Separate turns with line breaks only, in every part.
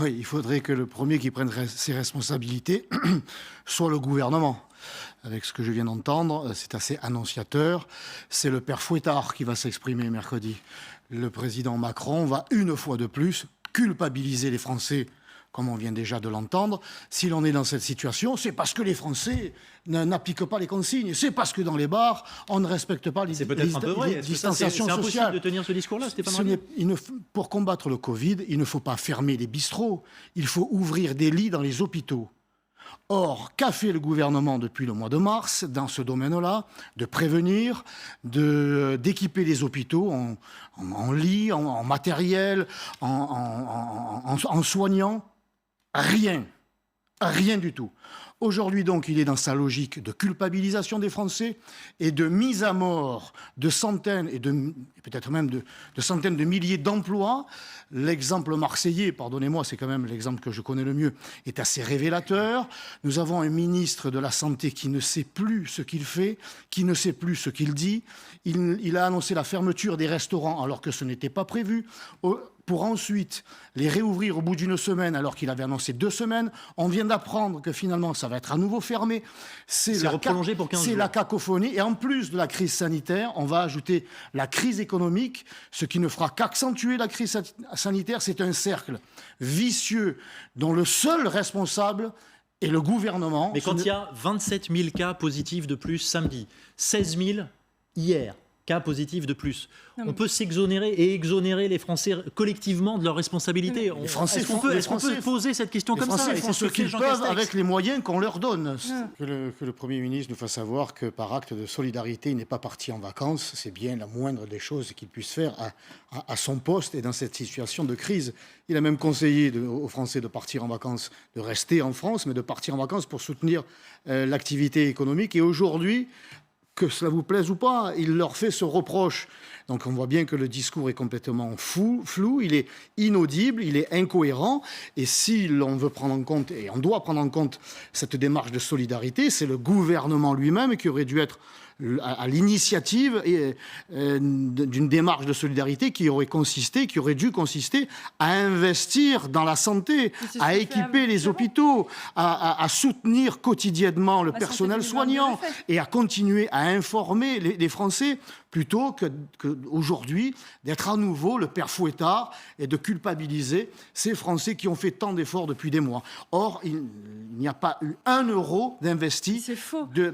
Oui, il faudrait que le premier qui prenne ses responsabilités soit le gouvernement. Avec ce que je viens d'entendre, c'est assez annonciateur. C'est le père Fouettard qui va s'exprimer mercredi. Le président Macron va une fois de plus culpabiliser les Français, comme on vient déjà de l'entendre. Si l'on est dans cette situation, c'est parce que les Français n'appliquent pas les consignes. C'est parce que dans les bars, on ne respecte pas les distanciations sociales.
C'est impossible de tenir ce discours-là, Stéphane Ravier.
Pour combattre le Covid, il ne faut pas fermer les bistrots. Il faut ouvrir des lits dans les hôpitaux. Or, qu'a fait le gouvernement depuis le mois de mars dans ce domaine-là? De prévenir, d'équiper les hôpitaux en lits, en matériel, en soignants. Rien. Rien du tout. Aujourd'hui, donc, il est dans sa logique de culpabilisation des Français et de mise à mort de centaines et peut-être même de centaines de milliers d'emplois. L'exemple marseillais, pardonnez-moi, c'est quand même l'exemple que je connais le mieux, est assez révélateur. Nous avons un ministre de la Santé qui ne sait plus ce qu'il fait, qui ne sait plus ce qu'il dit. Il a annoncé la fermeture des restaurants alors que ce n'était pas prévu, pour ensuite les réouvrir au bout d'une semaine alors qu'il avait annoncé 2 semaines. On vient d'apprendre que finalement ça va être à nouveau fermé.
C'est reprolongé pour 15 jours.
C'est la cacophonie. Et en plus de la crise sanitaire, on va ajouter la crise économique, ce qui ne fera qu'accentuer la crise sanitaire. C'est un cercle vicieux dont le seul responsable est le gouvernement.
Mais quand il y a 27 000 cas positifs de plus samedi, 16 000 hier, cas positifs de plus. On peut s'exonérer et exonérer les Français collectivement de leurs responsabilités. Est-ce qu'on peut poser cette question comme ça?
Les Français font ce qu'ils peuvent avec les moyens qu'on leur donne. Que le Premier ministre nous fasse savoir que par acte de solidarité, il n'est pas parti en vacances, c'est bien la moindre des choses qu'il puisse faire à son poste et dans cette situation de crise. Il a même conseillé aux Français de partir en vacances, de rester en France, mais de partir en vacances pour soutenir l'activité économique. Et aujourd'hui, que cela vous plaise ou pas, il leur fait ce reproche. Donc on voit bien que le discours est complètement flou, il est inaudible, il est incohérent. Et si l'on veut prendre en compte, et on doit prendre en compte cette démarche de solidarité, c'est le gouvernement lui-même qui aurait dû être à l'initiative d'une démarche de solidarité qui aurait dû consister à investir dans la santé, à équiper les hôpitaux, à soutenir quotidiennement le personnel soignant et à continuer à informer les Français plutôt qu'aujourd'hui d'être à nouveau le père Fouettard et de culpabiliser ces Français qui ont fait tant d'efforts depuis des mois. Or, il n'y a pas eu 1 euro d'investi,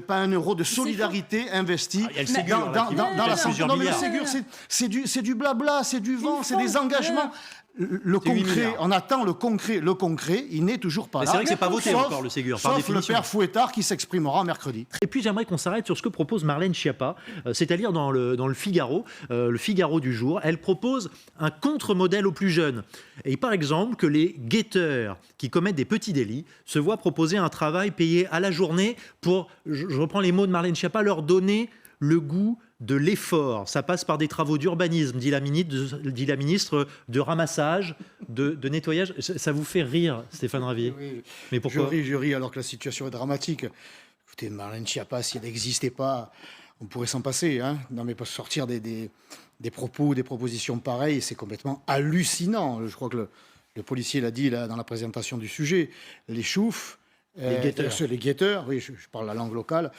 pas 1 euro de solidarité investi dans la santé. Non, mais le Ségur, c'est du blabla, c'est du vent, c'est des engagements. Le concret, on attend le concret, il n'est toujours pas là.
C'est vrai que c'est pas voté encore le Ségur, par définition.
Sauf le père Fouettard qui s'exprimera mercredi.
Et puis j'aimerais qu'on s'arrête sur ce que propose Marlène Schiappa, c'est-à-dire dans le Figaro du jour. Elle propose un contre-modèle aux plus jeunes. Et par exemple que les guetteurs qui commettent des petits délits se voient proposer un travail payé à la journée pour, je reprends les mots de Marlène Schiappa, leur donner le goût de l'effort. Ça passe par des travaux d'urbanisme, dit la ministre, de ramassage, de nettoyage. Ça vous fait rire, Stéphane Ravier?
Oui.
Mais pourquoi?
Je ris alors que la situation est dramatique. Écoutez, Marlène Schiappa, si elle n'existait pas, on pourrait s'en passer. Non, mais pas sortir des propos, des propositions pareilles, c'est complètement hallucinant. Je crois que le policier l'a dit là, dans la présentation du sujet. Les choufs, les guetteurs, oui, je parle la langue locale,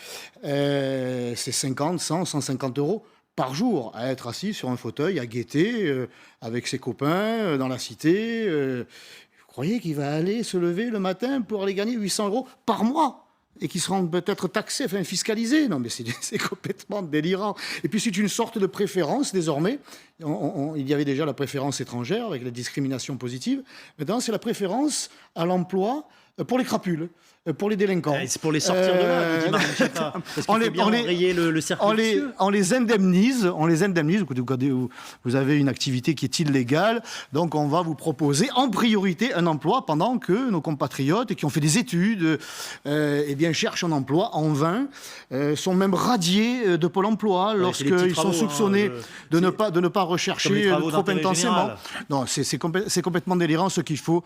c'est 50, 100, 150 euros par jour à être assis sur un fauteuil, à guetter avec ses copains dans la cité. Vous croyez qu'il va aller se lever le matin pour aller gagner 800 euros par mois et qui seront peut-être taxés, enfin fiscalisés? Non, mais c'est complètement délirant. Et puis c'est une sorte de préférence désormais. Il y avait déjà la préférence étrangère avec la discrimination positive. Maintenant, c'est la préférence à l'emploi pour les crapules, pour les délinquants.
C'est pour les sortir de là, dit Marlène Schiappa. Parce qu'il faut bien enrayer le cercle vicieux.
On les indemnise. Vous avez une activité qui est illégale, donc on va vous proposer en priorité un emploi pendant que nos compatriotes qui ont fait des études cherchent un emploi en vain, sont même radiés de Pôle emploi lorsqu'ils sont soupçonnés de ne pas rechercher trop intensément. Non, c'est complètement délirant. Ce qu'il faut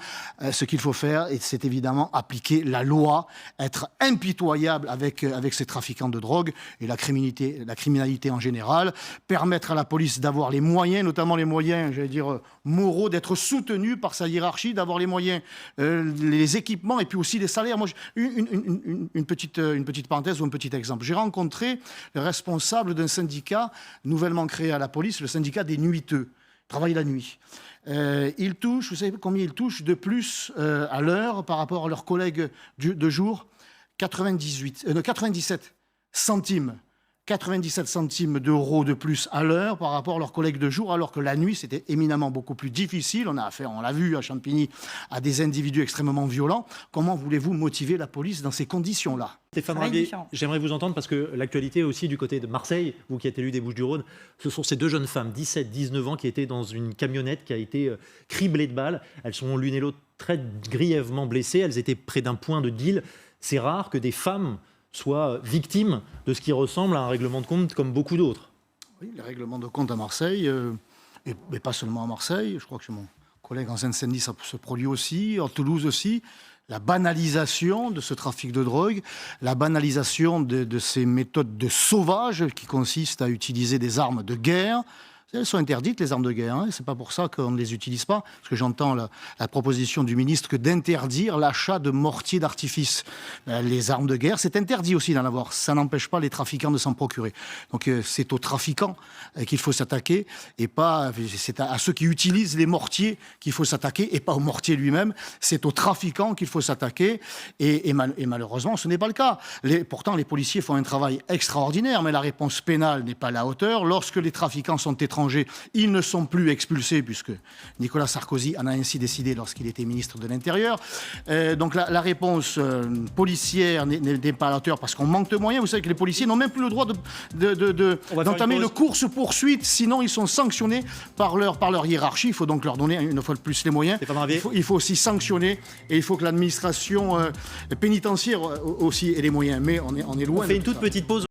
faire, et c'est évidemment appliquer la loi. doit être impitoyable avec ces trafiquants de drogue et la criminalité en général, permettre à la police d'avoir les moyens, notamment les moyens, j'allais dire, moraux, d'être soutenue par sa hiérarchie, d'avoir les moyens, les équipements et puis aussi les salaires. Moi, une petite parenthèse ou un petit exemple. J'ai rencontré le responsable d'un syndicat nouvellement créé à la police, le syndicat des nuiteux, travaillent la nuit. Ils touchent, vous savez combien ils touchent de plus à l'heure par rapport à leurs collègues de jour? 97 centimes. 97 centimes d'euros de plus à l'heure par rapport à leurs collègues de jour, alors que la nuit, c'était éminemment beaucoup plus difficile. On a affaire, on l'a vu à Champigny, à des individus extrêmement violents. Comment voulez-vous motiver la police dans ces conditions-là?
Stéphane Ravier, j'aimerais vous entendre parce que l'actualité aussi du côté de Marseille, vous qui êtes élu des Bouches-du-Rhône, ce sont ces deux jeunes femmes, 17-19 ans, qui étaient dans une camionnette qui a été criblée de balles. Elles sont l'une et l'autre très grièvement blessées. Elles étaient près d'un point de deal. C'est rare que des femmes soient victimes de ce qui ressemble à un règlement de compte comme beaucoup d'autres.
Oui, les règlements de compte à Marseille, mais pas seulement à Marseille, je crois que chez mon collègue en Seine-Saint-Denis, ça se produit aussi, en Toulouse aussi, la banalisation de ce trafic de drogue, la banalisation de ces méthodes de sauvage qui consistent à utiliser des armes de guerre. Elles sont interdites, les armes de guerre. Hein, c'est pas pour ça qu'on ne les utilise pas. Parce que j'entends la proposition du ministre que d'interdire l'achat de mortiers d'artifice. Les armes de guerre, c'est interdit aussi d'en avoir. Ça n'empêche pas les trafiquants de s'en procurer. Donc c'est aux trafiquants qu'il faut s'attaquer et pas. C'est à ceux qui utilisent les mortiers qu'il faut s'attaquer et pas au mortier lui-même. C'est aux trafiquants qu'il faut s'attaquer. Et malheureusement, ce n'est pas le cas. Pourtant, les policiers font un travail extraordinaire, mais la réponse pénale n'est pas à la hauteur. Lorsque les trafiquants sont étrangers, ils ne sont plus expulsés, puisque Nicolas Sarkozy en a ainsi décidé lorsqu'il était ministre de l'Intérieur. Donc la réponse policière n'est pas à la hauteur parce qu'on manque de moyens. Vous savez que les policiers n'ont même plus le droit d'entamer une course-poursuite, sinon ils sont sanctionnés par leur hiérarchie. Il faut donc leur donner une fois de plus les moyens. Il faut aussi sanctionner et il faut que l'administration pénitentiaire aussi ait les moyens. Mais on est loin.
On fait une toute petite pause.